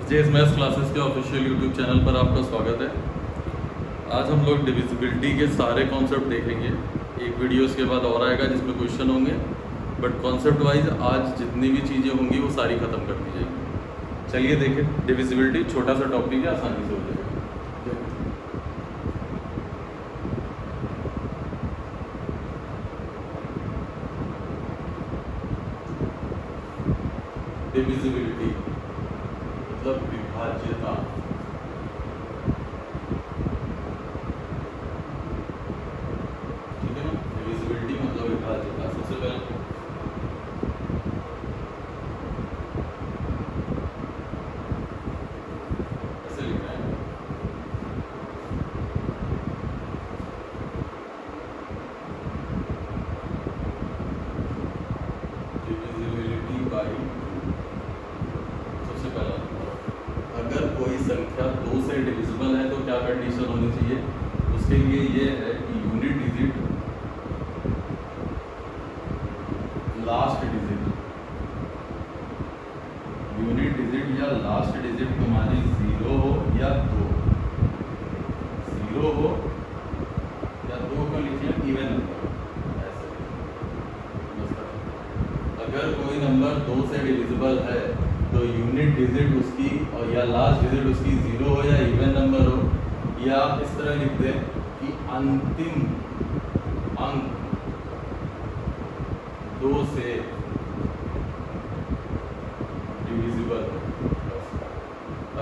JS maths classes के official YouTube channel पर आपका स्वागत है। आज हम लोग डिविजिबिलिटी के सारे कॉन्सेप्ट देखेंगे। एक वीडियो इसके बाद और आएगा जिसमें क्वेश्चन होंगे, बट कॉन्सेप्ट वाइज आज जितनी भी चीज़ें होंगी वो सारी ख़त्म कर दी जाएगी। चलिए देखें, डिविजिबिलिटी छोटा सा टॉपिक है, आसानी से हो जाएगा। डिविजिबिलिटी मतलब विभाज्यता। ठीक है ना, डिविजिबिलिटी मतलब विभाज्यता। सबसे पहले ऐसे लिखना है, डिविजिबिलिटी बाई। सबसे पहला, अगर कोई संख्या 2 से डिविजिबल है तो क्या कंडीशन होनी चाहिए? उसके लिए ये है कि unit digit, last digit, unit digit या लास्ट डिजिट तुम्हारी 0 हो या 2, 0 हो या 2 को लिखिए इवन नंबर ऐसे। अगर कोई नंबर 2 से डिविजिबल है तो यूनिट डिजिट उसकी और या लास्ट डिजिट उसकी 0 हो या इवन नंबर हो, या आप इस तरह लिख दें कि अंतिम अंक 2 से डिविजिबल हो।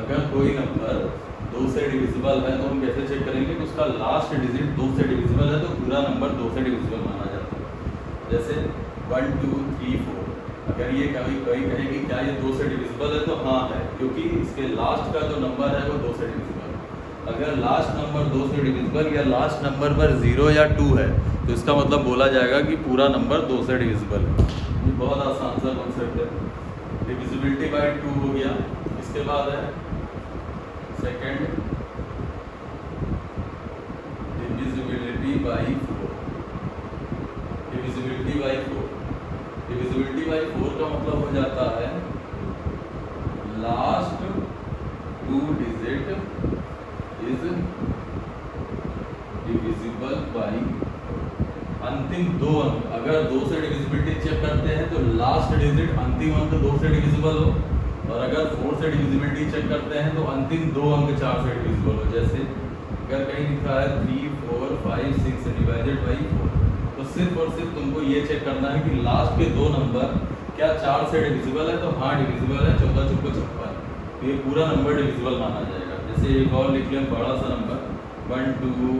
अगर कोई नंबर 2 से डिविजिबल है तो हम कैसे चेक करेंगे कि उसका लास्ट डिजिट 2 से डिविजिबल है तो पूरा नंबर 2 से डिविजिबल माना जाता है। जैसे 1 2 3 4, अगर ये कोई कहे कि क्या ये 2 से डिविजिबल है तो हाँ है, क्योंकि इसके लास्ट का जो नंबर है वो 2 से डिविजिबल है। अगर लास्ट नंबर 2 से डिविजिबल या लास्ट नंबर पर 0 या 2 है तो इसका मतलब बोला जाएगा कि पूरा नंबर 2 से डिविजिबल है। ये बहुत आसान सा कॉन्सेप्ट है। डिविजिबिलिटी बाय 2 हो गया। इसके बाद है second, divisibility bye 4। Divisibility bye 4, divisibility bye 4 का मतलब हो जाता है last 2 digit is divisible bye अंतिम 2 अंक। अगर 2 से डिविजिबिलिटी चेक करते हैं तो लास्ट डिजिट अंतिम अंक 2 से डिविजिबल हो, और अगर 4 से डिविजिबिलिटी चेक करते हैं तो अंतिम 2 अंक 4 से डिविजिबल हो। जैसे अगर कहीं लिखा है 3 4 5 6 डिवाइडेड बाई 4, तो सिर्फ और सिर्फ तुमको ये चेक करना है कि लास्ट के 2 नंबर क्या 4 से डिविजिबल है, तो हाँ डिविजिबल है, 14 चौको 56, तो ये पूरा नंबर डिविजिबल माना जाएगा। जैसे एक और लिख लें बड़ा सा नंबर 1 2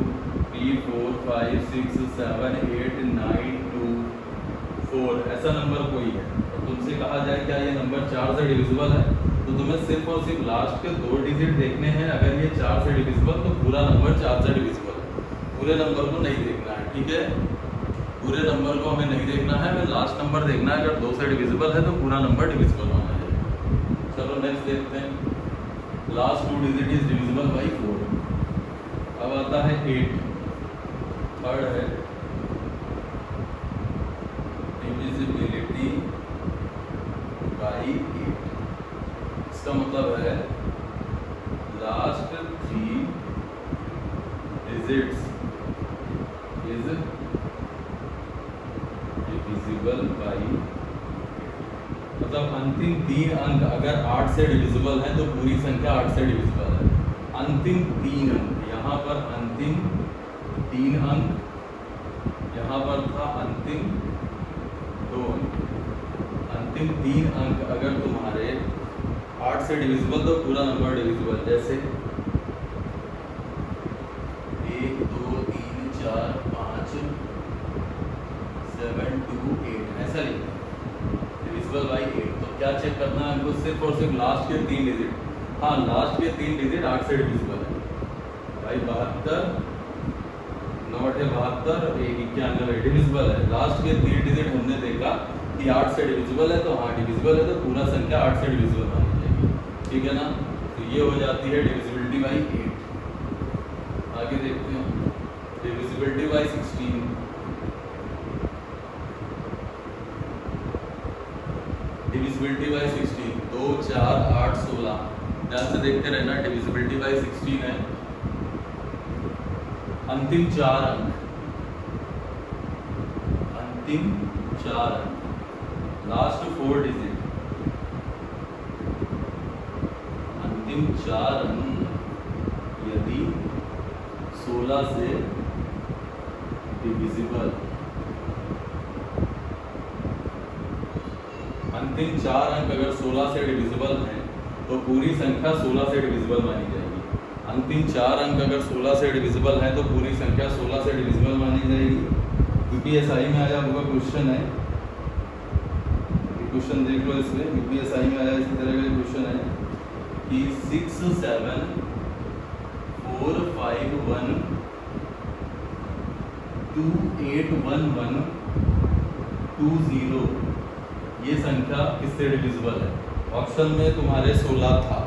3 4 5 6 7 8 9 2 4, ऐसा नंबर कोई है और तुमसे कहा जाए क्या ये नंबर 4 से डिविजिबल है, तो तुम्हें सिर्फ और सिर्फ लास्ट के 2 डिजिट देखने हैं। अगर ये 4 से डिविजिबल तो पूरा नंबर 4 से डिविजिबल है। पूरे नंबर को नहीं देखना है, ठीक है, पूरे नंबर को हमें नहीं देखना है, हमें लास्ट नंबर देखना है। अगर 2 से डिविजिबल है तो पूरा नंबर डिविजिबल माना जाएगा। चलो नेक्स्ट देखते हैं, last 2 digit is divisible by 4। अब आता है 8, थर्ड है डिविजिबिलिटी बाई 8। इसका मतलब है last 3 digits is divisible by, मतलब अंतिम 3 अंक अगर 8 से डिविजिबल है तो पूरी संख्या 8 से डिविजिबल है। अंतिम 3 अंक, यहाँ पर अंतिम 3 अंक, यहाँ पर था अंतिम 2 अंक। अंतिम 3 अंक अगर तुम्हारे 8 से डिविजिबल तो पूरा नंबर डिविजिबल। जैसे 1 2 3 4 5 7 2 8, ऐसा लिखना डिविजिबल बाई 8। तो क्या चेक करना है हमको? सिर्फ और सिर्फ लास्ट के 3 डिजिट। हाँ, लास्ट के 3 डिजिट 8 से डिविजिबल है भाई। 72 9 72 1 91 डिविजिबल है। लास्ट के 3 डिजिट हमने देखा कि 8 से डिविजिबल है, तो हाँ डिविजिबल है, तो पूरा संख्या 8 से डिविजिबल मानी जाएगी, ठीक है ना। तो ये हो जाती है डिविजिबिलिटी बाई 8। आगे देखते हैं डिविजिबिलिटी बाई 16। डिविजिबिलिटी बाई 16, 2 4 8 16, ध्यान से देखते रहना। डिविजिबिलिटी बाय 16 है, अंतिम 4 अंक, अंतिम 4 अंक, लास्ट 4 डिजिट, अंतिम 4 अंक यदि 16 से डिविजिबल, अंतिम 4 अंक अगर 16 से डिविजिबल हैं तो पूरी संख्या 16 से डिविजिबल मानी जाएगी। अंतिम 4 अंक अगर 16 से डिविजिबल है तो पूरी संख्या 16 से डिविजिबल मानी जाएगी। यूपीएसआई में आया हुआ क्वेश्चन है, क्वेश्चन देख लो इसमें। यूपीएसआई में आया इसी तरह का क्वेश्चन है कि 6 7 4 5 1 2 8 1 1 2 0 ये संख्या किससे डिविजिबल है? ऑप्शन में तुम्हारे 16 था,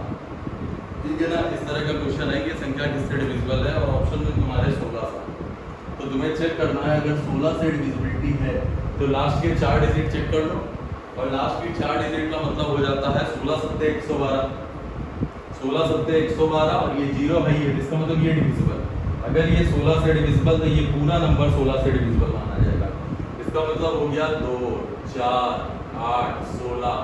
ठीक है ना। इस तरह का क्वेश्चन है कि संख्या किससे डिविजिबल है और ऑप्शन में तुम्हारे 16 था। तो तुम्हें चेक करना है, अगर 16 से डिविजिबिलिटी है तो लास्ट के 4 डिजिट चेक कर लो, और लास्ट के 4 डिजिट का मतलब हो जाता है 16 7 112, 16 7 112 और ये 0 है ये, इसका मतलब ये डिविजिबल। अगर ये 16 से डिविजिबल तो ये पूरा नंबर 16 से डिविजिबल माना जाएगा। इसका मतलब हो गया 2 4 8 16।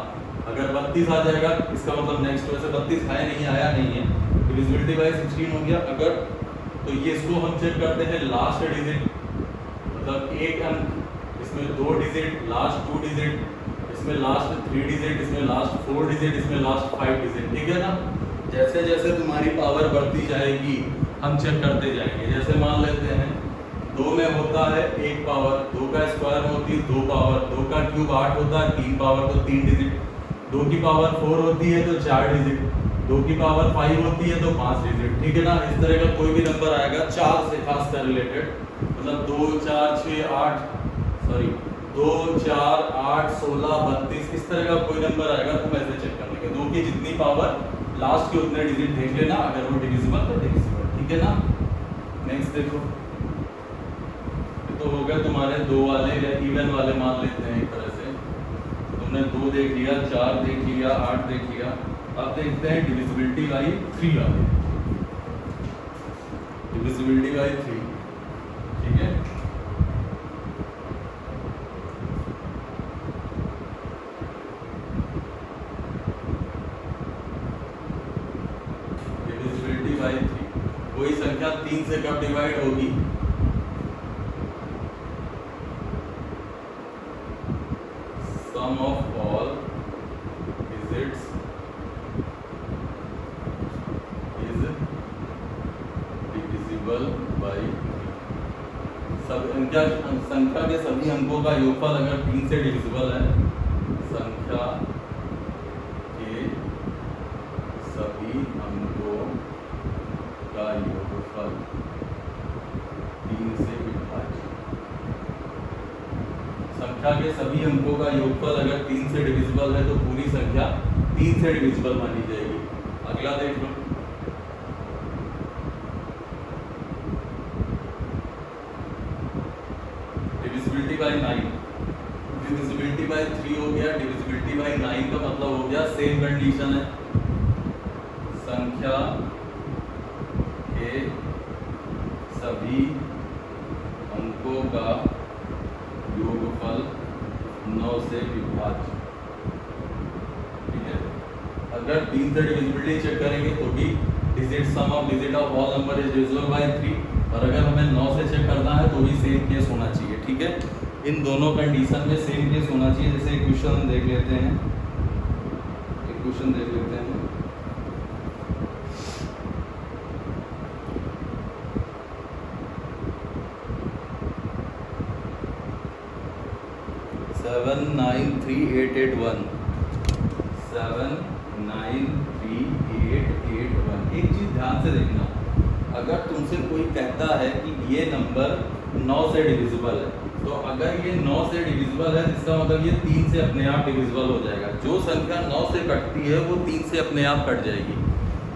अगर 32 आ जाएगा इसका मतलब नेक्स्ट, वैसे 32 है नहीं, आया नहीं है, डिविजिबिलिटी बाय 16 हो गया। अगर तो ये इसको हम चेक करते हैं लास्ट डिजिट, मतलब एक अंक, इसमें 2 डिजिट, लास्ट 2 डिजिट, इसमें लास्ट 3 डिजिट, इसमें लास्ट 4 डिजिट, इसमें लास्ट 5 डिजिट, ठीक है ना। जैसे जैसे तुम्हारी पावर बढ़ती जाएगी हम चेक करते जाएंगे। जैसे मान लेते हैं 2 में होता है 1 पावर, 2 का स्क्वायर में होती है 2 पावर, 2 का क्यूब 8 होता है 3 पावर तो 3 डिजिट, 2 की पावर 4 होती है तो 4 डिजिट, 2 की पावर 5 होती है तो 5 डिजिट, ठीक है ना। इस तरह का कोई भी नंबर आएगा 4 से खास कर रिलेटेड, मतलब 2 4 6 8 सॉरी 2 4 8 16 32 इस तरह का कोई नंबर आएगा तो ऐसे चेक कर लेंगे। 2 की जितनी पावर लास्ट के उतने डिजिट देख लेना, अगर वो डिविजिबल तो डिविजिबल, ठीक है ना। नेक्स्ट देखो, तो हो गया तुम्हारे 2 वाले या इवन वाले मान लेते हैं एक तरह से। तुमने 2 देख लिया, 4 देख लिया, 8 देख लिया। अब देखते हैं डिविजिबिलिटी बाई 3 वाले, डिविजिबिलिटी बाई 3, ठीक है। डिविजिबिलिटी बाई 3, कोई संख्या 3 से कब डिवाइड होगी? Sum of all digits is divisible by 3। संख्या के सभी अंकों का योगफल अगर 3 से डिविजिबल है, संख्या के सभी अंकों का योगफल 3 से विभाज्य, संख्या के सभी अंकों का योगफल अगर 3 से डिविजिबल है तो पूरी संख्या 3 से डिविजिबल मानी जाएगी। अगला देख लो, डिविजिबिलिटी बाय 9, डिविजिबिलिटी बाय 3 हो गया, डिविजिबिलिटी बाय 9 का मतलब हो गया सेम कंडीशन है, संख्या के सभी अंकों का योगफल 9 से विभाज्य, ठीक है। अगर 3 से डिविजिबिलिटी चेक करेंगे तो भी digit sum of digit of all number is divisible bye 3, और अगर हमें 9 से चेक करना है तो भी सेम केस होना चाहिए, ठीक है। इन दोनों कंडीशन में सेम केस होना चाहिए। जैसे एक क्वेश्चन देख लेते हैं, एक क्वेश्चन देख लेते हैं। 7938881, 7938881। एक चीज ध्यान से देखना, अगर तुमसे कोई कहता है कि ये नंबर 9 से डिविजिबल है, तो अगर ये 9 से डिविजिबल है इसका मतलब ये 3 से अपने आप डिविजिबल हो जाएगा। जो संख्या 9 से कटती है वो 3 से अपने आप कट जाएगी।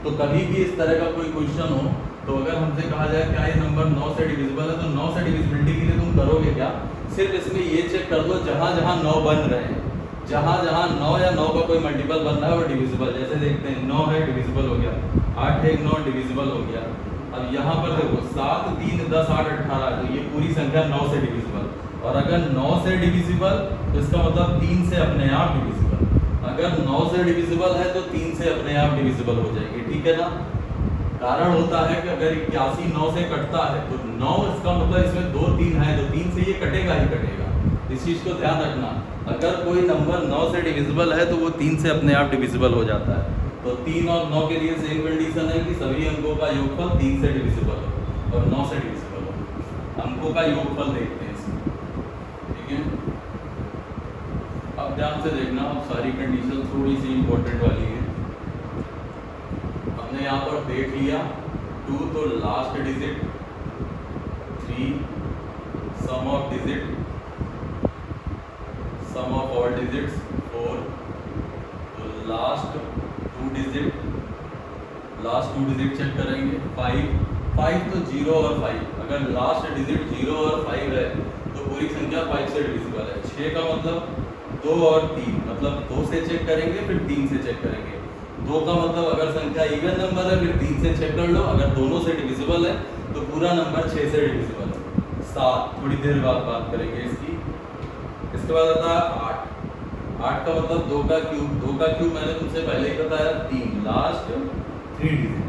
तो कभी भी इस तरह का कोई क्वेश्चन हो तो अगर हमसे कहा जाए क्या ये नंबर 9 से डिविजिबल है, तो 9 से डिविजिबिलिटी के लिए तुम करोगे क्या, सिर्फ इसमें ये चेक कर लो जहाँ जहाँ 9 बन रहे हैं जहाँ जहाँ 9 या 9 का कोई मल्टीपल बन रहा है वो डिविजिबल, जैसे देखते हैं 9 है डिविजिबल हो गया, 8 है 9 डिविजिबल हो गया। अब यहाँ पर देखो 7 3 10 8 18, तो ये पूरी संख्या 9 से डिविजिबल, और अगर 9 से डिविजिबल तो इसका मतलब 3 से अपने आप डिविजिबल। अगर 9 से डिविजिबल है तो 3 से अपने आप डिविजिबल हो जाएगी, ठीक है ना। कारण होता है कि अगर 81 9 से कटता है तो 9, इसका मतलब इसमें 2 3 है तो 3 से ये कटेगा ही कटेगा। इस चीज़ को ध्यान रखना, अगर कोई नंबर 9 से डिविजिबल है तो वो 3 से अपने आप डिविजिबल हो जाता है। तो 3 और 9 के लिए सेम कंडीशन है कि सभी अंकों का योगफल 3 से डिविजिबल हो और 9 से डिविजिबल हो। अंकों का योगफल देखते हैं इसमें, ठीक है। अब ध्यान से देखना, अब सारी कंडीशन थोड़ी सी इंपॉर्टेंट वाली है। हमने यहाँ पर देख लिया 2 तो last digit, 3 sum of digit, sum of all digits 4, तो लास्ट 2 डिजिट, लास्ट 2 डिजिट चेक करेंगे। 5 तो 0 और 5, अगर लास्ट डिजिट 0 और 5 है तो पूरी संख्या 5 से डिविजिबल है। 6 का मतलब 2 और 3, मतलब 2 से चेक करेंगे फिर 3 से चेक करेंगे। 2 का मतलब अगर संख्या इवन नंबर है फिर 3 से चेक कर लो, अगर दोनों से डिविजिबल है तो पूरा नंबर 6 से डिविजिबल है। 7 थोड़ी देर बाद बात करेंगे इसकी। इसके बाद आता है 8 का मतलब 2 का क्यूब, 2 का क्यूब मैंने तुमसे पहले ही बताया 3, लास्ट 3 डिजिट,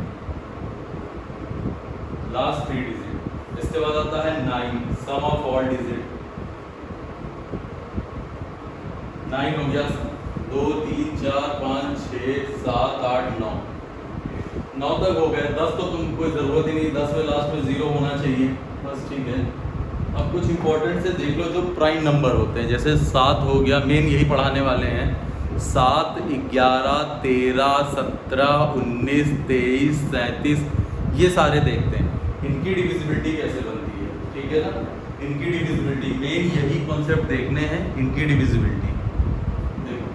लास्ट 3 डिजिट। इसके बाद आता है 9 सम ऑफ ऑल डिजिट, 9 हो गया, 2 3 4 5 6 7 8 9, 9 तक हो गए। 10 तो तुम कोई जरूरत ही नहीं, 10 में लास्ट में 0 होना चाहिए बस, ठीक है। अब कुछ इंपॉर्टेंट से देख लो जो प्राइम नंबर होते हैं, जैसे 7 हो गया, मेन यही पढ़ाने वाले हैं। 7 11 13 17 19 23 37, ये सारे देखते हैं इनकी डिविजिबिलिटी कैसे बनती है, ठीक है ना। इनकी डिविजिबिलिटी मेन यही कॉन्सेप्ट देखने हैं, इनकी डिविजिबिलिटी देखो।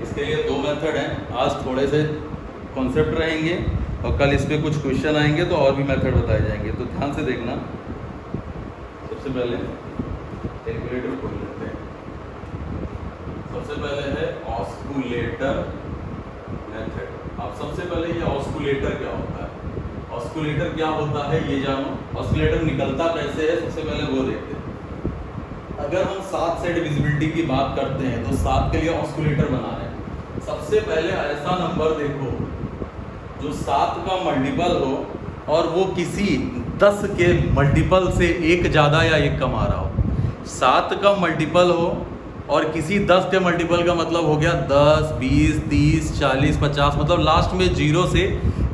इसके लिए 2 मेथड हैं, आज थोड़े से कॉन्सेप्ट रहेंगे और कल इस पे कुछ क्वेश्चन आएंगे तो और भी मेथड बताए जाएंगे, तो ध्यान से देखना। सबसे पहले कैलकुलेटर खोल लेते हैं। सबसे पहले है ऑस्कुलेटर मेथड। अब सबसे पहले ये ऑस्कुलेटर क्या होता है, ऑस्कुलेटर क्या होता है ये जानो। ऑस्कुलेटर निकलता कैसे है सबसे पहले वो देखते हैं। अगर हम 7 से डिविजिबिलिटी की बात करते हैं तो 7 के लिए ऑस्कुलेटर बना रहे हैं। सबसे पहले ऐसा नंबर देखो जो 7 का मल्टीपल हो और वो किसी 10 के मल्टीपल से एक ज़्यादा या एक कम आ रहा हो। 7 का मल्टीपल हो और किसी 10 के मल्टीपल का मतलब हो गया 10 20 30 40 50, मतलब लास्ट में 0 से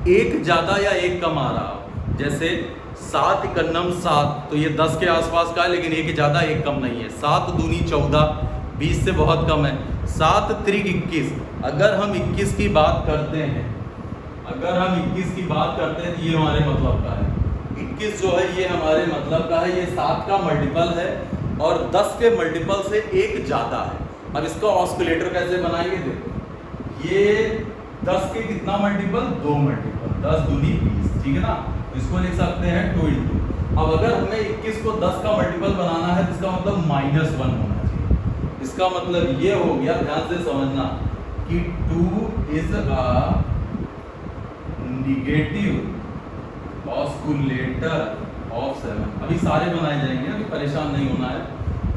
एक ज़्यादा या एक कम आ रहा हो। जैसे 7 एकन्नम 7, तो ये 10 के आसपास का है लेकिन एक ज़्यादा एक कम नहीं है। 7 दूनी 14, 20 से बहुत कम है। 7 त्रिक 21, अगर हम 21 की बात करते हैं, अगर हम 21 की बात करते हैं तो ये हमारे मतलब का है। 21 जो है ये हमारे मतलब का है, ये 7 का मल्टीपल है और 10 के मल्टीपल से एक ज़्यादा है। अब इसका ऑस्कुलेटर कैसे बनाएंगे देखो, ये 10 के कितना मल्टीपल, 2 मल्टीपल, 10 दूनी 20, ठीक है ना। इसको लिख सकते हैं 2 इंटू। अब अगर हमें 21 को 10 का मल्टीपल बनाना है तो इसका मतलब -1 होना चाहिए। इसका मतलब ये हो गया, ध्यान से समझना, कि 2 is a negative osculator of 7। अभी सारे बनाए जाएंगे, अभी परेशान नहीं होना है।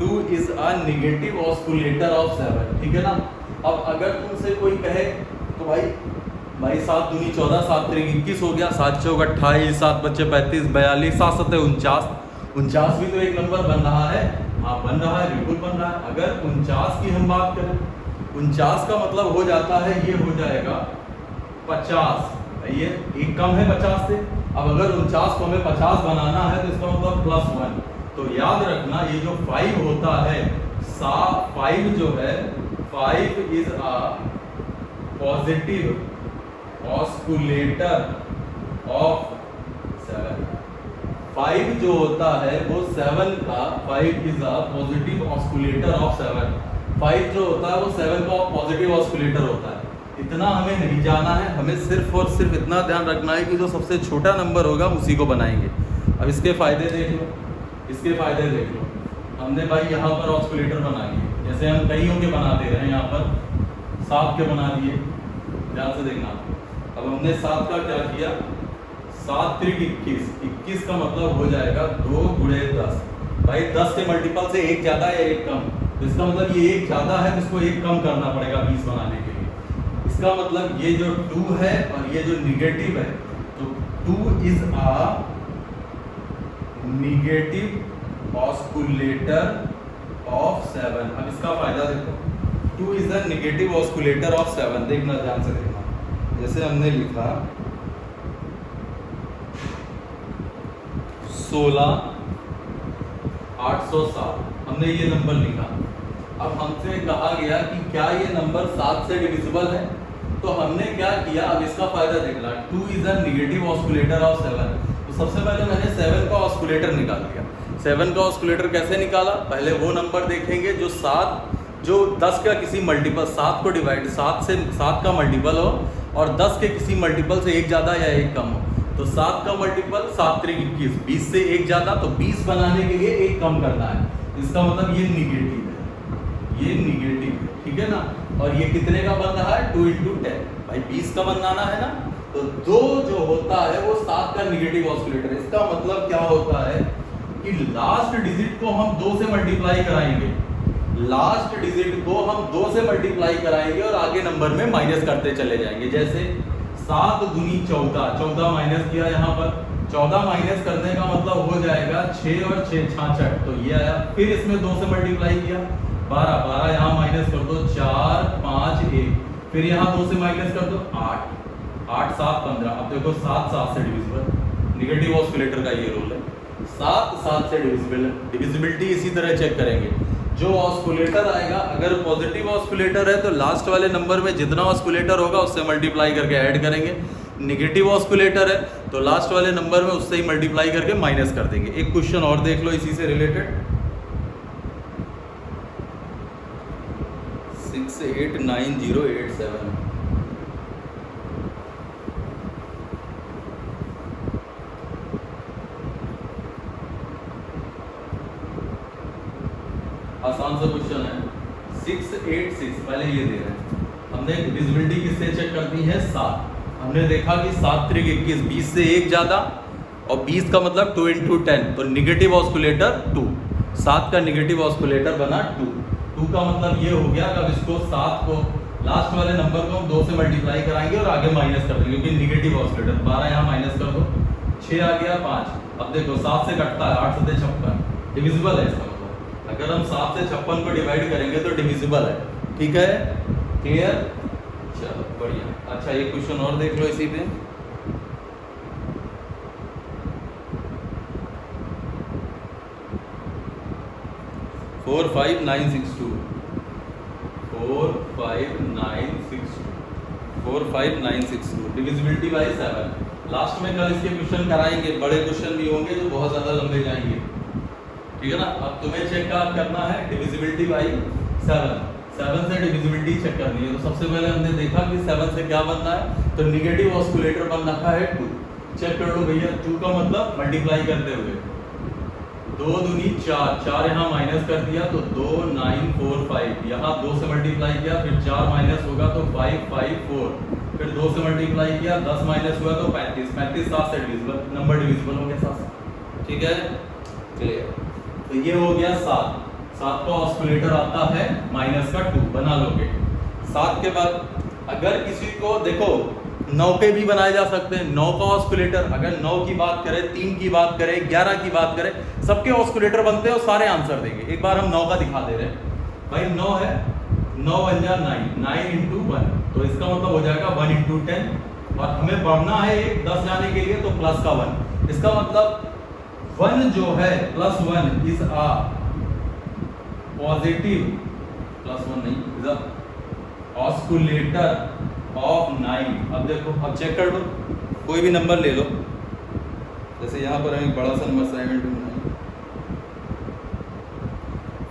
2 is a negative osculator of 7, ठीक है ना। अब अगर तुमसे कोई कहे तो भाई 7 दूनी 14, 7 त्रिक 21 हो गया, 7 चौक 28, 7 बच्चे 35, 42, 7 सत्ते 49, 49 भी तो एक नंबर बन रहा है। हाँ बन रहा है, बिल्कुल बन रहा है। अगर 49 की हम बात करें, 49 का मतलब हो जाता है, ये हो जाएगा 50, ये एक कम है 50 से। अब अगर 49 को हमें 50 बनाना है तो इसका मतलब +1। तो याद रखना ये जो 5 होता है, 5 जो है, 5 इज अ पॉजिटिव ऑस्कुलेटर ऑफ 7। 5 जो होता है वो 7 का, 5 इज अ पॉजिटिव ऑस्कुलेटर ऑफ 7। 5 जो होता है वो 7 का पॉजिटिव ऑस्कुलेटर होता है। इतना हमें नहीं जाना है, हमें सिर्फ और सिर्फ इतना ध्यान रखना है कि जो सबसे छोटा नंबर होगा उसी को बनाएंगे। अब इसके फ़ायदे देख लो, इसके फ़ायदे देख लो। हमने भाई यहाँ पर ऑस्कुलेटर बना लिए, जैसे हम कईयों के बना दे रहे हैं, यहाँ पर 7 के बना दिए, ध्यान से देखना। अब हमने 7 का क्या किया, 7 त्रिक 21, 21 का मतलब हो जाएगा 2 गुणे 10। भाई 10 के मल्टीपल से एक ज़्यादा या एक कम, तो इसका मतलब ये एक ज़्यादा है तो इसको एक कम करना पड़ेगा 20 बनाने के लिए। इसका मतलब ये जो 2 है और ये जो निगेटिव है, तो 2 is a negative osculator of 7। अब इसका फायदा देखो, 2 is a negative osculator of 7। देखना, ध्यान से देखना। जैसे हमने लिखा 16,807, हमने ये नंबर लिखा। अब हमसे कहा गया कि क्या ये नंबर 7 से डिविजिबल है, तो हमने क्या किया, अब इसका फायदा देखना। 2 is a negative osculator of 7, तो सबसे पहले मैंने 7 का ऑस्कुलेटर निकाल दिया। 7 का ऑस्कुलेटर कैसे निकाला, पहले वो नंबर देखेंगे जो 10 का किसी मल्टीपल, 7 को डिवाइड 7 से 7 का मल्टीपल हो और 10 के किसी मल्टीपल से एक ज़्यादा या एक कम हो। तो 7 का मल्टीपल 7 त्रिक 21, 20 से एक ज़्यादा, तो 20 बनाने के लिए एक कम करना है। इसका मतलब ये निगेटिव है, ये निगेटिव है, ठीक है ना। और ये कितने का बन रहा है, 2 × 10, भाई 20 का बनाना है ना। तो 2 जो होता है वो 7 का निगेटिव ऑस्कुलेटर है। इसका मतलब क्या होता है कि लास्ट डिजिट को हम 2 से मल्टीप्लाई कराएंगे, लास्ट डिजिट को हम 2 से मल्टीप्लाई कराएंगे और आगे नंबर में माइनस करते चले जाएंगे। जैसे 7 दूनी 14, 14 माइनस किया यहाँ पर, 14 माइनस करने का मतलब हो जाएगा 6 और 6 66, तो ये आया। फिर इसमें 2 से मल्टीप्लाई किया, 12, 12 यहाँ माइनस कर दो, 4 5 1, फिर यहाँ 2 से माइनस कर दो, 8, 8 7 15। अब देखो 7 7 से डिविजिबल, निगेटिव ऑस्कुलेटर का ये रोल है, 7 7 से डिविजिबल। डिविजिबिलिटी इसी तरह चेक करेंगे, जो ऑस्कुलेटर आएगा, अगर पॉजिटिव ऑस्कुलेटर है तो लास्ट वाले नंबर में जितना ऑस्कुलेटर होगा उससे मल्टीप्लाई करके ऐड करेंगे। नेगेटिव ऑस्कुलेटर है तो लास्ट वाले नंबर में उससे ही मल्टीप्लाई करके माइनस कर देंगे। एक क्वेश्चन और देख लो इसी से रिलेटेड, 689087। आसान सा क्वेश्चन है, 686, पहले ये दे रहे हैं। हमने डिविजिबिलिटी किससे चेक कर दी है, 7। हमने देखा कि 7 त्रिक 21, 20 से एक ज़्यादा, और 20 का मतलब 2 × 10, तो निगेटिव ऑस्कुलेटर 2। 7 का निगेटिव ऑस्कुलेटर बना 2। 2 का मतलब ये हो गया कि अब इसको 7 को लास्ट वाले नंबर को हम 2 से मल्टीप्लाई कराएंगे और आगे माइनस कर देंगे, क्योंकि निगेटिव ऑस्कुलेटर। 12 यहाँ माइनस कर दो, 6 आ गया 5। अब देखो 7 से कटता है, 8 7 56, डिविजिबल है इसका मतलब। अगर हम 7 से 56 को डिवाइड करेंगे तो डिविजिबल है, ठीक है, क्लियर, चलो बढ़िया। अच्छा ये क्वेश्चन और देख लो इसी पे, 45962, 45962, डिविजिबिलिटी बाय 7। लास्ट में कल इसके क्वेश्चन कराएंगे, बड़े क्वेश्चन भी होंगे जो बहुत ज़्यादा लंबे जाएंगे, ठीक है ना। अब तुम्हें चेक करना है डिविजिबिलिटी बाई 7। 7 से डिविजिबिलिटी चेक करनी है, तो सबसे पहले हमने देखा कि 7 से क्या बनना है, तो निगेटिव ऑस्कुलेटर बन रखा है 2। चेक कर लो भैया, 2 का मतलब मल्टीप्लाई करते हुए 2 दूनी 4, 4 यहाँ माइनस कर दिया तो 2 9 4 5, यहाँ 2 से मल्टीप्लाई किया, फिर 4 माइनस होगा तो 5 5 4, फिर 2 से मल्टीप्लाई किया, 10 माइनस हुआ तो 35, 35 7 से डिविजिबल, नंबर डिविजिबल हो गया 7, ठीक है, क्लियर। तो ये हो गया 7। 7 का ऑस्कुलेटर आता है माइनस का 2, बना लोगे। 7 के बाद अगर किसी को देखो 9 के भी बनाए जा सकते हैं, 9 का ऑस्कुलेटर, अगर 9 की बात करें, 3 की बात करें, 11 की बात करें, सबके ऑस्कुलेटर बनते हैं और सारे आंसर देंगे। एक बार हम 9 का दिखा दे रहे हैं, भाई 9 है, 9 × 9, 9 × 1, तो इसका मतलब हो जाएगा 1 × 10, और हमें बढ़ना है 10 जाने के लिए तो प्लस का 1, इसका मतलब 1 जो है +1 इज अ पॉजिटिव, +1 नहीं, इज अ ऑस्कुलेटर ऑफ 9। अब देखो, अब चेक कर लो, कोई भी नंबर ले लो, जैसे यहाँ पर एक बड़ा सा नंबर 729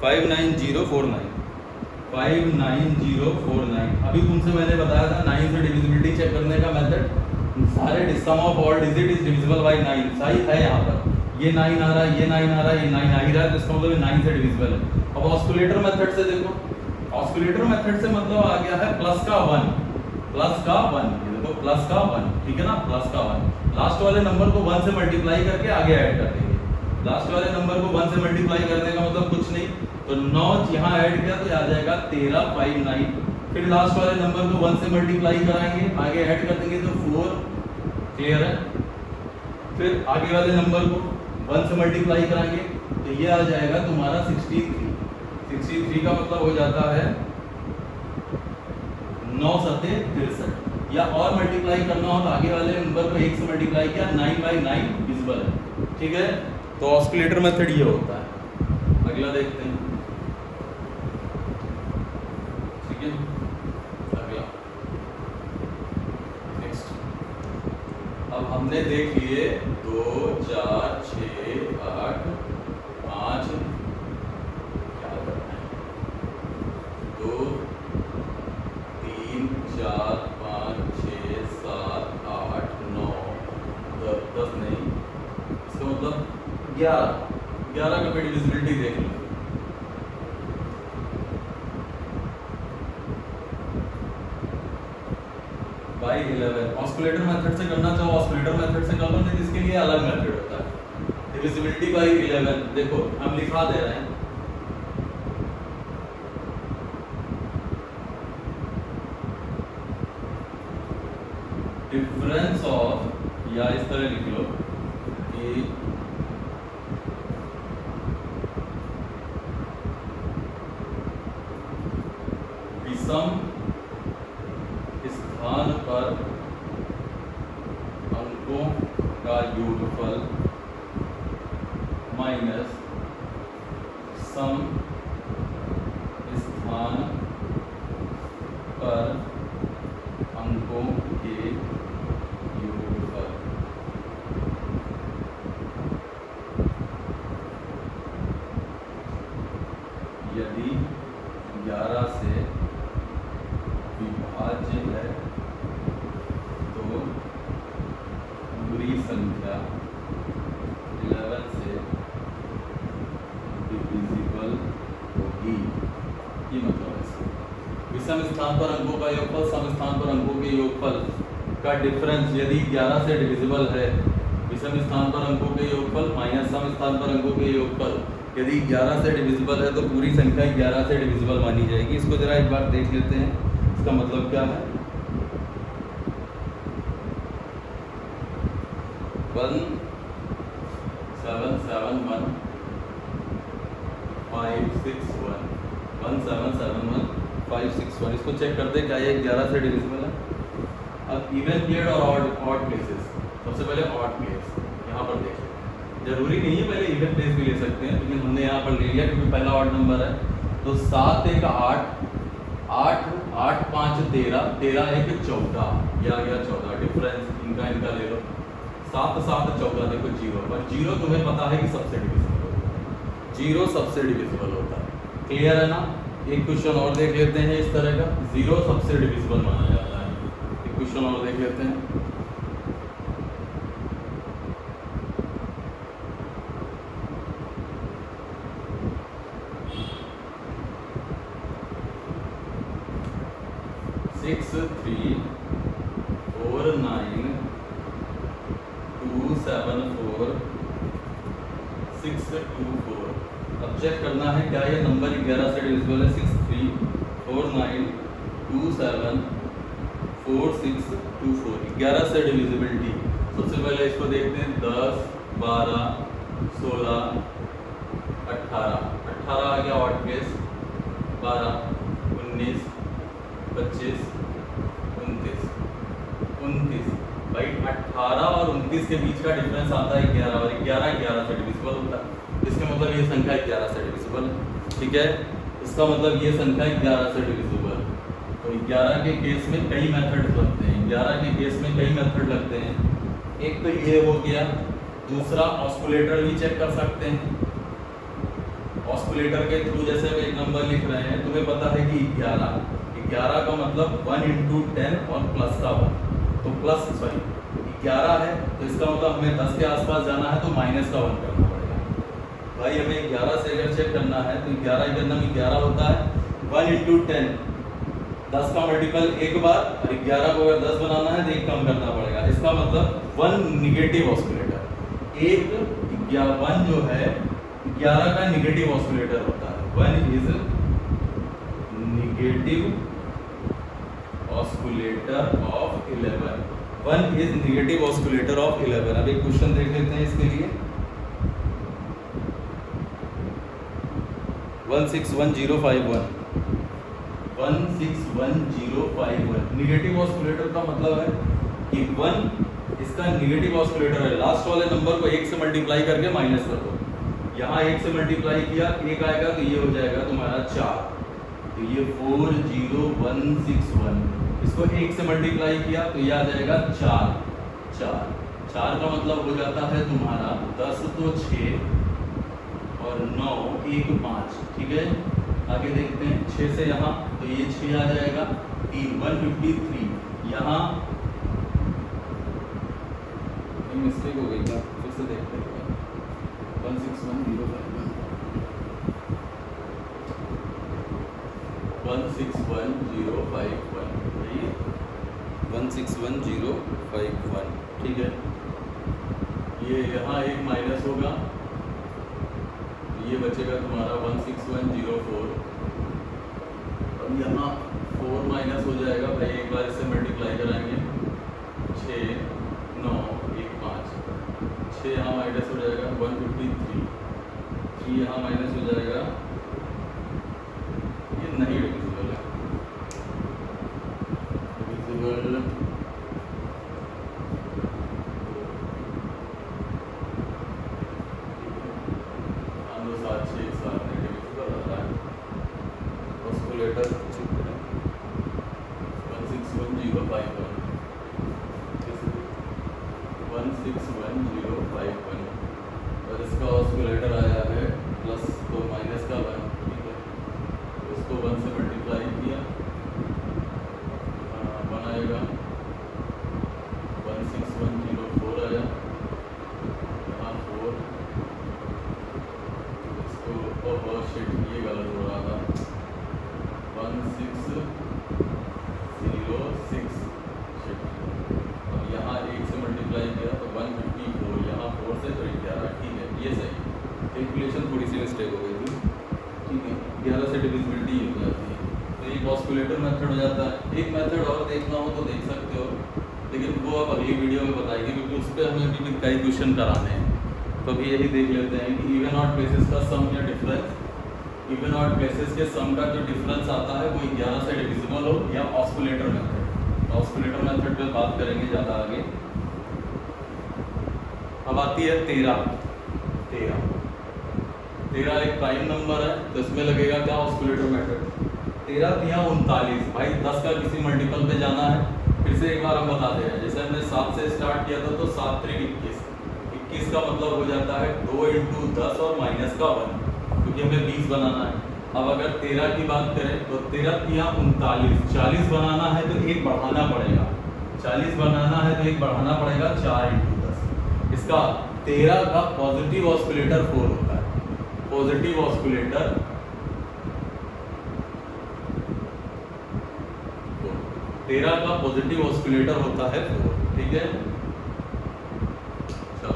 59049, 59049। अभी तुमसे मैंने बताया था 9 से डिविजिबिलिटी चेक करने का मेथड, सारे sum of all digit is divisible by 9। सही है, यहाँ पर ये 9 आ रहा है, ये 9 आ रहा है, ये 9 आ ही रहा है, तो इसका मतलब 9 से डिविजिबल है। अब ऑस्कुलेटर मेथड से देखो, ऑस्कुलेटर मेथड से मतलब आ गया है प्लस का 1, प्लस का 1, ये देखो प्लस का 1, ठीक है ना, प्लस का 1। लास्ट वाले नंबर को 1 से मल्टीप्लाई करके आगे ऐड कर देंगे। लास्ट वाले नंबर को 1 से मल्टीप्लाई करने का मतलब कुछ नहीं, तो 9 यहाँ ऐड किया तो आ जाएगा 1359। फिर लास्ट वाले नंबर को 1 से मल्टीप्लाई कराएंगे, आगे ऐड कर देंगे तो 4। क्लियर है? फिर आगे वाले नंबर को 1 से मल्टीप्लाई कराएंगे तो ये आ जाएगा तुम्हारा 63। 63 का मतलब हो जाता है 9 सत्ते 63। या और मल्टीप्लाई करना हो तो आगे वाले नंबर को 1 से मल्टीप्लाई किया, 9/9 डिविजिबल है। ठीक है, तो ऑस्कुलेटर मेथड ये होता है। अगला देखते हैं, ठीक है, अगला नेक्स्ट। अब हमने देख लिए 2 4 6 8 5, क्या करना है, 2 3 4 5 6 7 8 9 10 नहीं, इसका मतलब 11 का डिविजिबिलिटी देख लो। बाई 11 ऑस्कुलेटर मेथड से करना चाहो ऑस्कुलेटर मेथड से कर लो, नहीं इसके लिए अलग मेथड होता है, डिविजिबिलिटी बाई 11। देखो हम लिखा दे रहे हैं, डिफरेंस ऑफ, या इस तरह लिख लो कि विषम स्थान पर अंकों का योगफल माइनस सम स्थान पर अंकों के योगफल। यदि 11 से विभाज्य है तो पूरी संख्या 11 से डिविजिबल होगी। ये मतलब है विषम स्थान पर अंकों का योगफल सम स्थान पर अंकों के योगफल का डिफरेंस यदि 11 से डिविजिबल है, विषम स्थान पर अंकों के योगफल माइनस सम स्थान पर अंकों के योगफल यदि 11 से डिविजिबल है तो पूरी संख्या 11 से डिविजिबल मानी जाएगी। इसको जरा एक बार देख लेते हैं, इसका मतलब क्या है। 1771 561 1771 561, इसको चेक करते क्या ये 11 से डिविजिबल है। अब इवन प्लेस और ऑड प्लेसेस, सबसे पहले ऑड प्लेस यहाँ पर देख लेते हैं, जरूरी नहीं है पहले इवन प्लेस भी ले सकते हैं, लेकिन हमने यहाँ पर ले लिया क्योंकि पहला ऑड नंबर है। तो 7 1 8 8 8 5 13 13 1 14, ये आ गया 14। डिफरेंस इनका ले लो, 7 7 14, देखो 0, पर 0 तुम्हें पता है कि सबसे डिविजिबल होता है, 0 सबसे डिविजिबल होता है। क्लियर है ना? एक क्वेश्चन और देख लेते हैं इस तरह का, 0 सबसे डिविजिबल माना जाता है। एक क्वेश्चन और देख लेते हैं, सिक्स 3 4 9 2 7 4 6 2 4। अब चेक करना है क्या ये नंबर 11 से डिविजिबल है। 6 3 4 9 2 7 4 6 2 4, 11 से डिविजिबिलिटी। सबसे पहले इसको देखते हैं, 10 12 16 18 18 आ गया ऑड प्लेस, 12 19 25 29 29। भाई 18 और 29 के बीच का डिफरेंस आता है 11, और 11 से डिविजिबल होता है। इसका मतलब ये संख्या 11 से डिविजिबल है। ठीक है, इसका मतलब ये संख्या 11 से डिविजिबल। तो 11 के केस में कई मेथड लगते हैं, 11 के केस में कई मेथड लगते हैं। एक तो ये हो गया, दूसरा ऑस्कुलेटर भी चेक कर सकते हैं। ऑस्कुलेटर के थ्रू जैसे हम एक नंबर लिख रहे हैं, तुम्हें पता है कि 11 का मतलब 1 × 10 और प्लस का 1, तो प्लस 11 है, तो इसका मतलब हमें 10 के आसपास जाना है तो माइनस का 1 करना पड़ेगा। भाई हमें 11 से अगर चेक करना है तो 11 के अंदर 11 होता है 1 × 10, 10 का मल्टीपल एक बार, और 11 को अगर 10 बनाना है तो एक कम करना पड़ेगा। इसका मतलब 1 निगेटिव ऑस्कुलेटर, एक 1 जो है 11 का निगेटिव ऑस्कुलेटर होता है। 1 is negative osculator of 11, 1 is negative osculator of 11। अब एक क्वेश्चन देख लेते हैं इसके लिए। 161051, 161051 निगेटिव ऑस्कुलेटर का मतलब है कि 1 इसका निगेटिव ऑस्कुलेटर है। लास्ट वाले नंबर को 1 से मल्टीप्लाई करके माइनस कर दो, यहाँ 1 से मल्टीप्लाई किया 1 आएगा तो ये हो जाएगा तुम्हारा 4, तो ये 40161, इसको 1 से मल्टीप्लाई किया तो ये आ जाएगा 4 का मतलब हो जाता है तुम्हारा 10 तो 6 और 9 1 5, ठीक है। आगे देखते हैं 6 से यहाँ तो ये 6 आ जाएगा 153, यहाँ मिस्टेक हो गई क्या, फिर से देखते हैं 161051, 161051, 161051, ठीक है। ये यहाँ एक माइनस होगा, ये बचेगा तुम्हारा 16104, अब यहाँ 4 माइनस हो जाएगा भाई, एक बार इससे मल्टीप्लाई कराएंगे 6 9 1 5, 6 यहाँ माइनस हो जाएगा 153, 3 यहाँ माइनस हो जाएगा, ये नहीं डिविजिबल है, डिविजिबल 1611051 और इसका ऑस्कुलेटर आया है प्लस तो माइनस का 1, ठीक है। इसको 1 से मल्टीप्लाई किया, बनाएगा 16104 आया, यहाँ 4, इसको शीट ये गलत हो रहा था, 1606 शीट, अब यहाँ 1 से मल्टीप्लाई किया तो 154, यहाँ 4 से तो 11, ठीक है, ये सही। कैलकुलेशन थोड़ी सी मिस्टेक हो गई थी, ठीक है। 11 से डिविजिबिलिटी हो जाती है, तो एक ऑस्कुलेटर मेथड हो जाता है। एक मेथड और देखना हो तो देख सकते हो, लेकिन वो अब अगली वीडियो में बताएंगे क्योंकि उस पर हमें अभी कई क्वेश्चन कराने हैं। तो अभी यही देख लेते हैं कि इवन ऑड प्लेसेस का सम या डिफरेंस, इवन ऑड प्लेसेस के सम का जो डिफरेंस आता है वो 11 से डिविजिबल हो या ऑस्कुलेटर मेथड। ऑस्कुलेटर मेथड पे बात करेंगे ज़्यादा आगे। अब आती है 13 एक प्राइम नंबर है तो इसमें लगेगा क्या, ऑस्कुलेटर मेथड। 13 तिया 39, भाई 10 का किसी मल्टीपल पे जाना है। फिर से एक बार हम बता दे रहे हैं, जैसे हमने 7 से स्टार्ट किया था तो 7 3 21, 21 का मतलब हो जाता है 2 × 10 और माइनस का 1, क्योंकि हमें 20 बनाना है। अब अगर 13 की बात करें तो 13 तिया 39, 40 बनाना है तो एक बढ़ाना पड़ेगा, 40 बनाना है तो एक बढ़ाना पड़ेगा 4 × 10। इसका 13 का पॉजिटिव ऑस्कुलेटर 4 होता है, पॉजिटिव ऑस्कुलेटर 13 का पॉजिटिव ऑस्कुलेटर होता है 4, ठीक है। चलो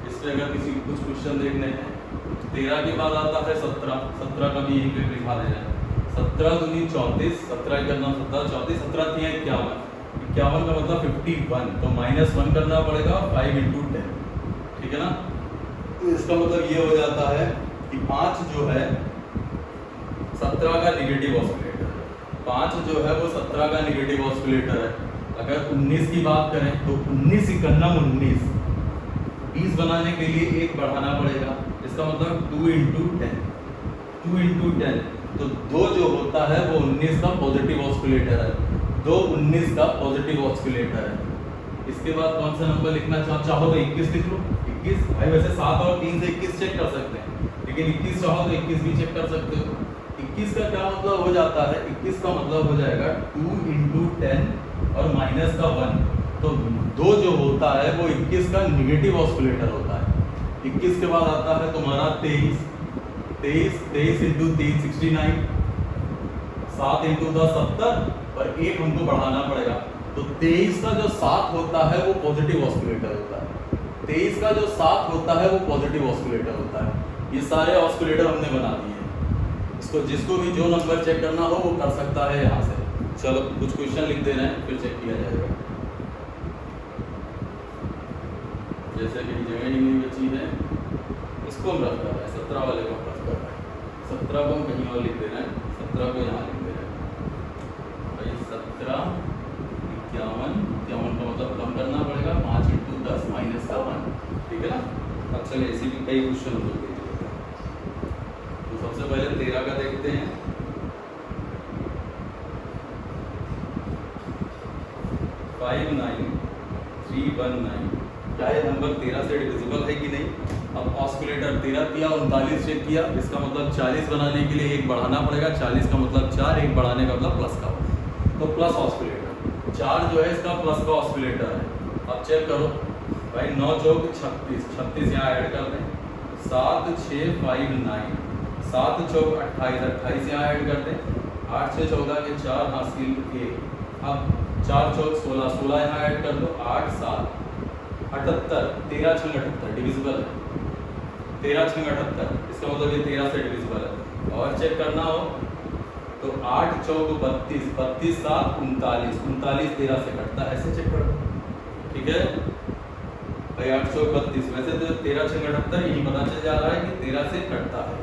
इसमें अगर किसी को कुछ क्वेश्चन देखने हैं, 13 के बाद आता है 17 का भी यही पे लिखा दे रहे हैं। 17 दूनी 34, 17 का नाम 17 34, 17 तिया 51, 51 का मतलब 51, तो -1 करना पड़ेगा 5 × 10, ठीक है ना। तो इसका मतलब ये हो जाता है कि 5 जो है 17 का निगेटिव ऑस्कुलेटर है, 5 जो है वो 17 का निगेटिव ऑस्कुलेटर है। अगर 19 की बात करें तो 19 51 19, 20 बनाने के लिए एक बढ़ाना पड़ेगा, इसका मतलब 2 × 10, 2 × 10, तो 2 जो होता है वो 19 का पॉजिटिव ऑस्कुलेटर है, 2 19 का पॉजिटिव ऑस्कुलेटर है। इसके बाद कौन सा नंबर लिखना चाहो तो 21 लिख लो, 21। भाई वैसे 7 और 3 से 21 चेक कर सकते हैं, लेकिन 21 चाहो तो 21 भी चेक कर सकते हो। 21 का क्या मतलब हो जाता है, 21 का मतलब हो जाएगा 2 × 10 और माइनस का 1, तो 2 जो होता है वो 21 का निगेटिव ऑस्कुलेटर होता है। 21 के बाद आता है तुम्हारा 23 × 3 69, 7 × 10 70 और 1 हमको बढ़ाना पड़ेगा, तो 23 का जो 7 होता है वो पॉजिटिव ऑस्कुलेटर होता है। 23 का जो 7 होता है वो पॉजिटिव ऑस्कुलेटर होता है। ये सारे ऑस्कुलेटर हमने बना दिए हैं। इसको जिसको भी जो नंबर चेक करना हो वो कर सकता है यहाँ से। चलो कुछ क्वेश्चन लिख दे रहे हैं फिर चेक किया जाएगा। जैसे कि जगह ही नहीं बची है, इसको हम रख कर रहे हैं 17 वाले को रख कर रहे हैं, 17 को हम कहीं और लिख दे रहे हैं, 17 को यहाँ लिख दे रहे हैं भाई। 17 51 का मतलब कम करना पड़ेगा, 5 × 10 माइनस का 1, ठीक है ना। अब चलिए इसी भी कई क्वेश्चन हो गए। तो सबसे पहले 13 का देखते हैं। 59319, क्या ये नंबर 13 से डिविजिबल है कि नहीं। अब ऑस्कुलेटर 13 किया, 39 चेक किया, इसका मतलब 40 बनाने के लिए 1 बढ़ाना पड़ेगा, 40 का मतलब 4, 1 बढ़ाने का मतलब प्लस का, तो प्लस ऑस्कुलेटर 4 जो है इसका प्लस का ऑस्कुलेटर है। अब चेक करो भाई, 9 चौक 36, 36 यहाँ ऐड कर दें, 7 6 5 9, 7 चौक 28, 28 यहाँ ऐड कर दें, 8 6 14 के 4 हासिल 1, अब 4 चौक 16, 16 यहाँ ऐड कर दो, 8 7 78, 13 6 78 डिविजिबल है, 13 6 78, इसका मतलब ये 13 से डिविजिबल है। और चेक करना हो तो 8 चौक 32, 32 7 39, 39 13 से कटता है, ऐसे चेक करो, ठीक है भाई। 8 चौक 32, वैसे तो 13 6 78 यही पता चल जा रहा है कि 13 से कटता है।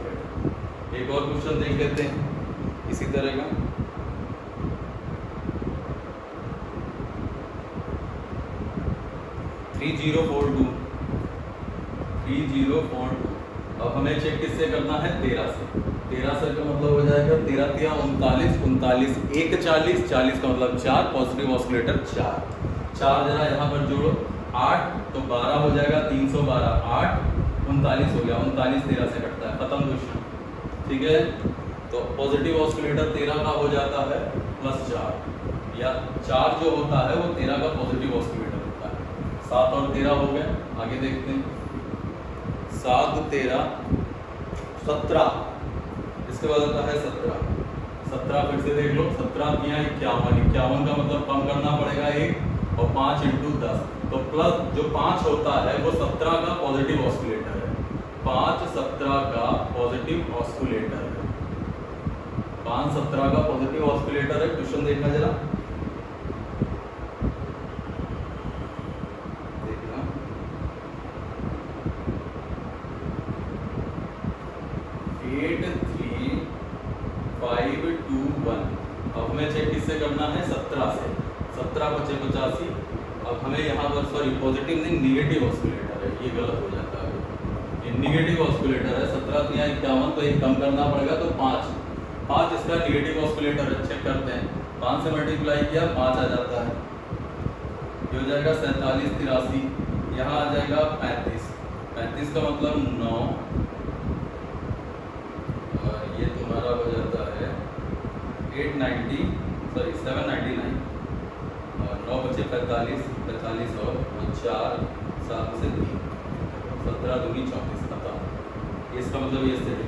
एक और क्वेश्चन देख लेते हैं इसी तरह का। 3042, 3042, अब हमें चेक किससे करना है, 13 से। 13 से का मतलब हो जाएगा 13 तिया 39, 39 1 40, 40 का मतलब 4, पॉजिटिव ऑस्कुलेटर 4, 4 जरा यहाँ पर जोड़ो, 8 तो 12 हो जाएगा, 312, 8 39 हो गया, 39 13 से कटता है, खत्म क्वेश्चन, ठीक है। तो पॉजिटिव ऑस्कुलेटर 13 का हो जाता है +4, या 4 जो होता है वो 13 का पॉजिटिव ऑस्कुलेटर होता है। 7 और 13 हो गए, आगे देखते हैं। 7 13 17, इसके बाद आता है 17, 17 फिर से देख लो, 17 तिया 51, 51 का मतलब कम करना पड़ेगा 1, और 5 × 10, तो प्लस जो 5 होता है वो 17 का पॉजिटिव ऑस्कुलेटर है, 5 17 का पॉजिटिव ऑस्कुलेटर है, 5 17 का पॉजिटिव ऑस्कुलेटर है। क्वेश्चन देखना जरा, देखना 83521, अब हमें चेक किससे करना है, 17 से, 17 × 5 85, अब हमें यहाँ पर सॉरी पॉजिटिव नहीं निगेटिव ऑस्कुलेटर है, ये गलत हो जाता है, ये निगेटिव ऑस्कुलेटर है। 17 तिया 51, तो एक कम करना पड़ेगा, तो 5 इसका निगेटिव ऑस्कुलेटर है, चेक करते हैं। 5 से मल्टीप्लाई किया 5 आ जाता है, ये हो जाएगा 47 83, यहाँ आ जाएगा 35, 35 का मतलब 9, और ये तुम्हारा हो जाता है 799, और 9 बचे 45, 45 और 4 7 से 3, 17 दूनी 34, खत्म। इसका मतलब ये स्टेट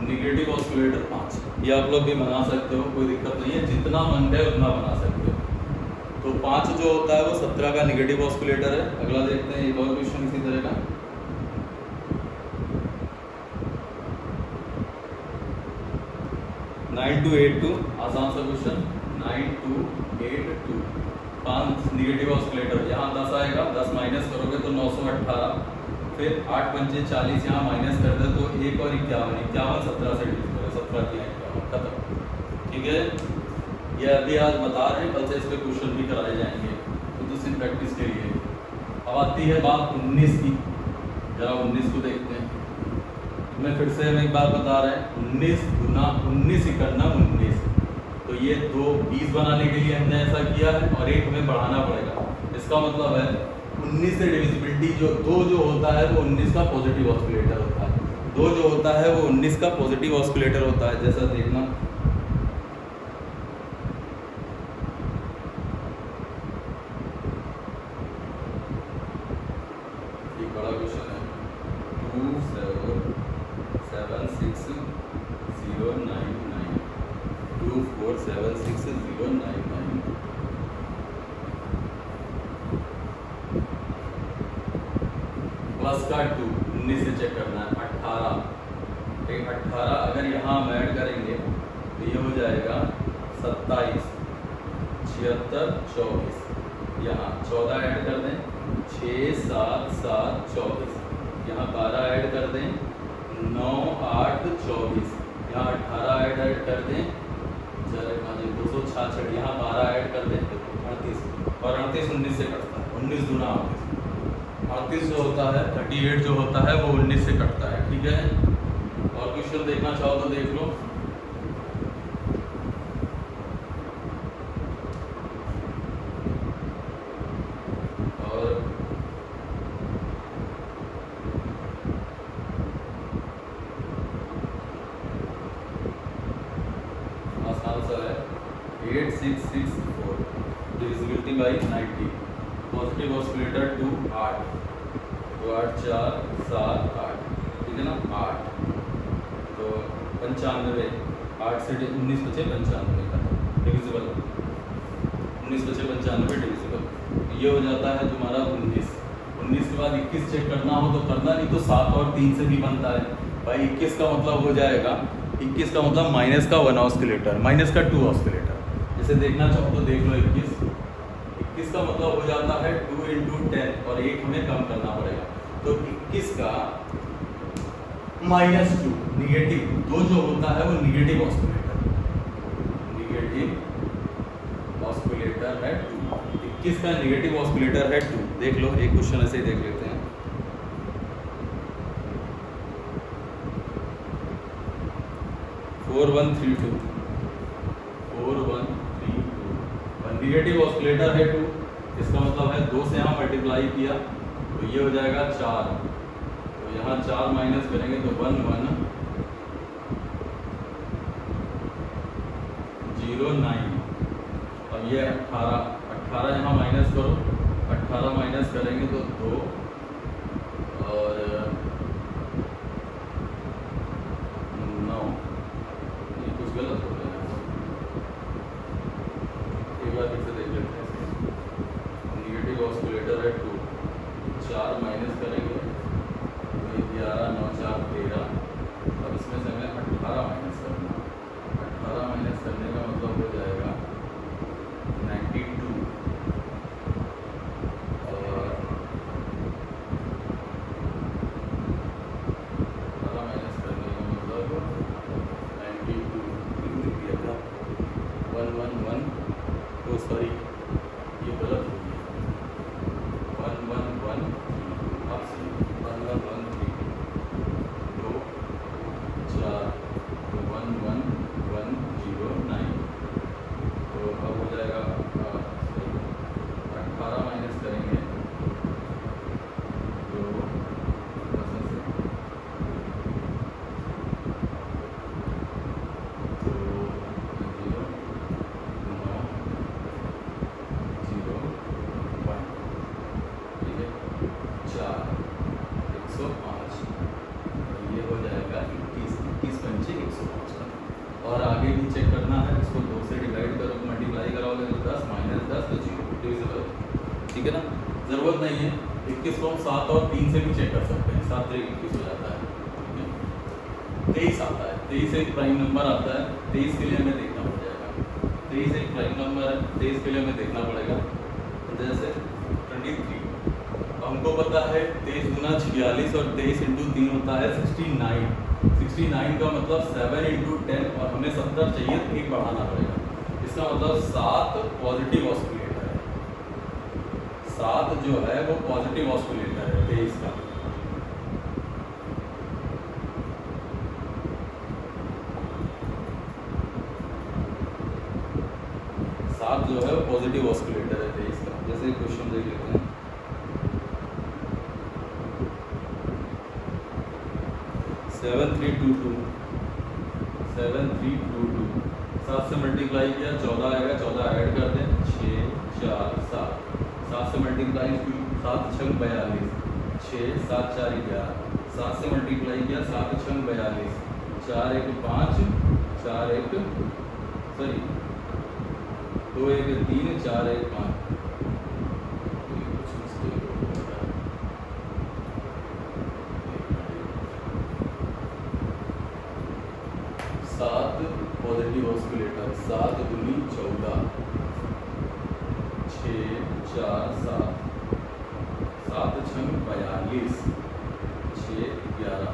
निगेटिव ऑस्कुलेटर 5, ये आप लोग भी बना सकते हो, कोई दिक्कत नहीं है, जितना मन है उतना बना सकते हो। तो 5 जो होता है वो 17 का निगेटिव ऑस्कुलेटर है। अगला देखते हैं एक और क्वेश्चन इसी तरह का। 9282, आसान सा क्वेश्चन, 9282, 5 निगेटिव ऑस्कुलेटर, यहाँ 10 आएगा, 10 माइनस करोगे तो 918, फिर 8 पंचे 40, यहाँ माइनस कर दे तो 1 और 51, 51 17 से डिविजिबल है, 17 तिया 51, खत्म, ठीक है। ये अभी आज बता रहे हैं, कल से इस पर क्वेश्चन भी कराए जाएंगे, तो दूसरी प्रैक्टिस के लिए। अब आती है बात 19 की, जरा 19 को देखते हैं। मैं फिर से हम एक बार बता रहे हैं, 19 गुना 19 इकन्ना 19, तो ये 2 20 बनाने के लिए हमने ऐसा किया है, और 1 हमें बढ़ाना पड़ेगा। इसका मतलब है 19 से डिविजिबिलिटी जो 2 जो होता है वो 19 का पॉजिटिव ऑस्कुलेटर होता है, 2 2 जो होता है वो 19 का पॉजिटिव ऑस्कुलेटर होता है। जैसा देखना, एक बड़ा क्वेश्चन है 2476099 2476099 प्लस का 2 19 से चेक करना है 18। ठीक, 18 अगर यहाँ हम ऐड करेंगे तो ये हो जाएगा 27 76 24। यहाँ 14 ऐड कर दें 6 7 7 24। यहाँ 12 ऐड कर दें 9 8 24। यहाँ 18 ऐड कर दें 266। यहाँ 12 ऐड कर दें 38 और 38 19 से कटता है। 19 दूना 38 जो होता है 38 जो होता है वो 19 से कटता है। ठीक है, और क्वेश्चन देखना चाहो तो देख लो। और आंसर है 8664 डिविजिबिलिटी बाई 90। पॉजिटिव ऑस्कुलेटर 2 8 तो 8 4 7 8। ठीक है ना, 8 तो 95। 8 से 19 बचे 95 का डिविजिबल, 19 बचे 95 डिविजिबल। ये हो जाता है तुम्हारा 19। 19 के बाद 21 चेक करना हो तो करना, नहीं तो 7 और 3 से भी बनता है भाई। 21 का मतलब हो जाएगा, 21 का मतलब माइनस का 1 ऑस्कुलेटर, माइनस का 2 ऑस्कुलेटर। जैसे देखना चाहो तो देख लो। 21 का मतलब हो जाता है 2 × 10 और 1 हमें कम करना पड़ेगा। तो 21 का -2 निगेटिव 2 जो होता है वो निगेटिव ऑस्कुलेटर है 2। 21 का निगेटिव ऑस्कुलेटर है 2। देख लो, एक क्वेश्चन ऐसे ही देख लेते हैं। और निगेटिव ऑस्कुलेटर है 2। इसका मतलब है 2 से यहाँ मल्टीप्लाई किया तो ये हो जाएगा 4। तो यहाँ 4 माइनस करेंगे तो 1 1 0 9। अब ये 18 यहाँ माइनस करो। 18 माइनस करेंगे तो 2 और 9। ये कुछ गलत हो गया। एक बार फिर से देख लेते हैं। निगेटिव ऑस्कुलेटर है 2, 4 माइनस करेंगे तो 11 9 4 13। अब इसमें से हमें 18 माइनस करना। 18 माइनस करने का मतलब हो जाएगा 92 और 18 माइनस करने का मतलब 92 दिया था 111। तो सॉरी ये गलत हो गया। 111 अब 1113 2 4 11109। तो अब हो जाएगा 18 माइनस करेंगे तो 105। ये हो जाएगा 21 पंचे 105 का। और आगे भी चेक करना है, इसको 2 से डिवाइड करो, मल्टीप्लाई करोगे तो 10 माइनस 10 तो 0 डिविजिबल। ठीक है ना, ज़रूरत नहीं है। 21 को हम 7 और 3 से भी चेक कर सकते हैं। 7 3 21 हो जाता है। 23 आता है, 23 एक प्राइम नंबर आता है। 23 के लिए हमें देखना पड़ जाएगा। 23 एक प्राइम नंबर है, 23 के लिए हमें देखना पड़ेगा। जैसे 23 हमको पता है 23 गुना 46 और 23 × 3 होता है 69। 69 का मतलब 7 × 10 और हमें 70 चाहिए तो 1 बढ़ाना पड़ेगा। इसका मतलब 7 पॉजिटिव ऑस्कुलेटर है। 7 जो है वो पॉजिटिव ऑस्कुलेटर है 23 का। जो है पॉजिटिव ऑस्कुलेटर है 23 का। जैसे क्वेश्चन देख लेते हैं। 7322 7322 7 से मल्टीप्लाई किया 14 आएगा, 14 ऐड कर दें 6 4 7 7 से मल्टीप्लाई 7 6 42 6 7 4 11 7 से मल्टीप्लाई किया 7 6 42 4 1 5 4 1 सॉरी 2 1 3 4 1 5 7 पॉजिटिव ऑस्किलेटर 7 दूनी 14 6 4 7 7 6 42 6 11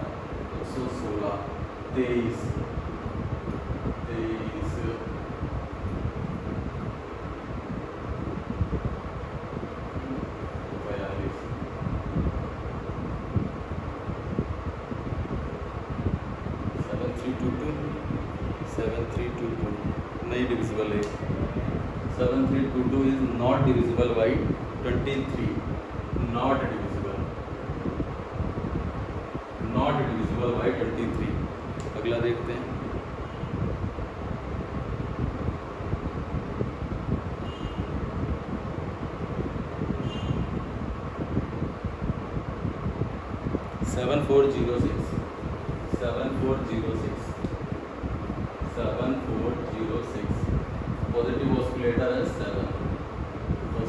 116 23 7322 नहीं डिविजिबल है 7322 is not divisible by 23 not divisible by 23। अगला देखते हैं seven four zero six 7406 positive oscillator है 7 तो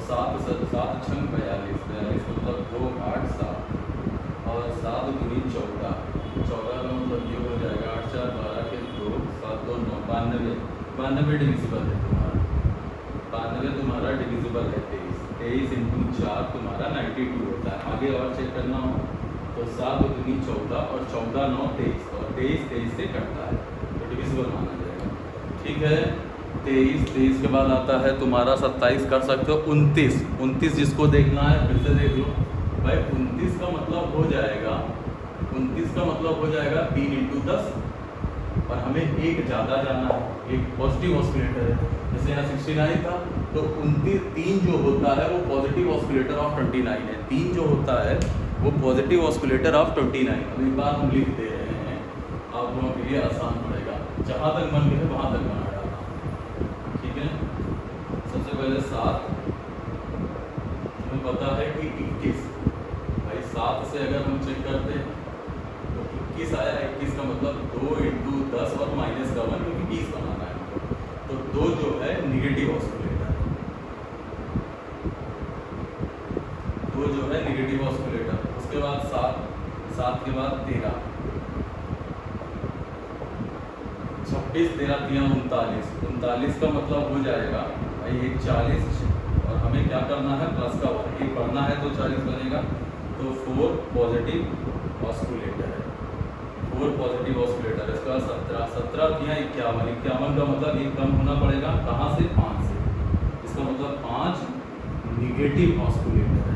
7 6 42 मतलब 2 8 7 और 7 दूनी 14 का मतलब ये हो जाएगा 8 4 12 के 2 7 2 9 92 डिविजिबल है तुम्हारा डिविजिबल है 23 इंटू 4 तुम्हारा 92 होता है। आगे और चेक करना हो तो 7 दूनी 14 और 14 9 23 और 23 से कटता है तो डिविजिबल माना जाएगा। ठीक है 23 के बाद आता है तुम्हारा 27 कर सकते हो 29 जिसको देखना है फिर से देख लो भाई 29 का मतलब हो जाएगा 3 इंटू 10 और हमें एक ज़्यादा जाना है, एक पॉजिटिव ऑस्किलेटर है जैसे यहाँ 69 था तो 3 जो होता है वो पॉजिटिव ऑस्किलेटर ऑफ 29 है, 3 जो होता है वो पॉजिटिव ऑस्किलेटर ऑफ 29। अब एक बार हम लिख दे रहे हैं आप लोगों के लिए आसान पड़ेगा, जहाँ तक मन है वहाँ तक बना डालना। ठीक है सबसे पहले 7 हमें पता है कि 21 भाई 7 से अगर हम चेक करते हैं तो 21 आया, 21 का मतलब 2 इंटू 10 और माइनस का 1 क्योंकि 20 बनाना है तो 2 जो है निगेटिव ऑस्किलेटर, 2 जो है निगेटिव ऑस्किलेटर। उसके बाद 7 के बाद 13 26 13 39 का मतलब हो जाएगा भाई एक 40 और हमें क्या करना है प्लस का 1 एक बढ़ना है तो 40 बनेगा तो 4 पॉजिटिव ऑस्किलेटर है, 4 पॉजिटिव ऑस्किलेटर। इसके बाद 17 दिया 51 का मतलब एक कम होना पड़ेगा कहाँ से 5 से, इसका मतलब 5 निगेटिव ऑस्किलेटर है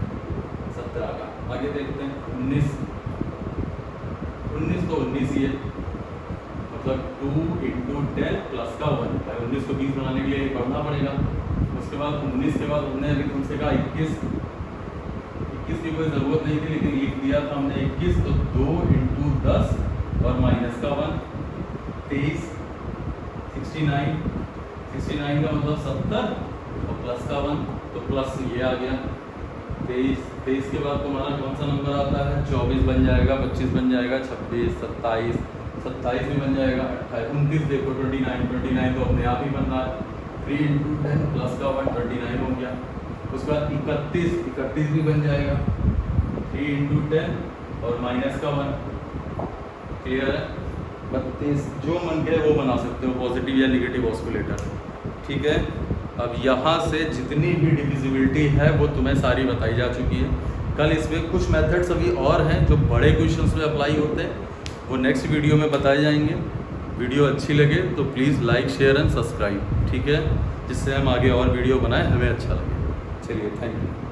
17 का। आगे देखते हैं 19 तो 19 ही है मतलब 2 इंटू 10 प्लस का 1 भाई 19 को 20 बनाने के लिए बढ़ना पड़ेगा। उसके बाद 19 के बाद हमने अभी तुमसे कहा 21 की कोई ज़रूरत नहीं थी लेकिन लिख दिया था हमने 21 तो 2 इंटू 10 और माइनस का 1 23 69 का मतलब 70 और प्लस का 1 तो प्लस ये आ गया 23 के बाद तुम्हारा कौन सा नंबर आता है 24 बन जाएगा, 25 बन जाएगा, 26 27 भी बन जाएगा, 29 देखो 29 तो अपने आप ही बन रहा है 3 इंटू 10 प्लस का 1 29 हो गया। उसके बाद 31 भी बन जाएगा 3 इंटू 10 और माइनस का 1 क्लियर है। 32 जो मन करे वो बना सकते हो पॉजिटिव या निगेटिव ऑस्किलेटर। ठीक है अब यहाँ से जितनी भी डिविजिबिलिटी है वो तुम्हें सारी बताई जा चुकी है। कल इसमें कुछ मेथड्स अभी और हैं जो बड़े क्वेश्चंस में अप्लाई होते हैं, वो नेक्स्ट वीडियो में बताए जाएंगे। वीडियो अच्छी लगे तो please like share and subscribe, ठीक है, जिससे हम आगे और वीडियो बनाएं हमें अच्छा लगे। चलिए थैंक यू।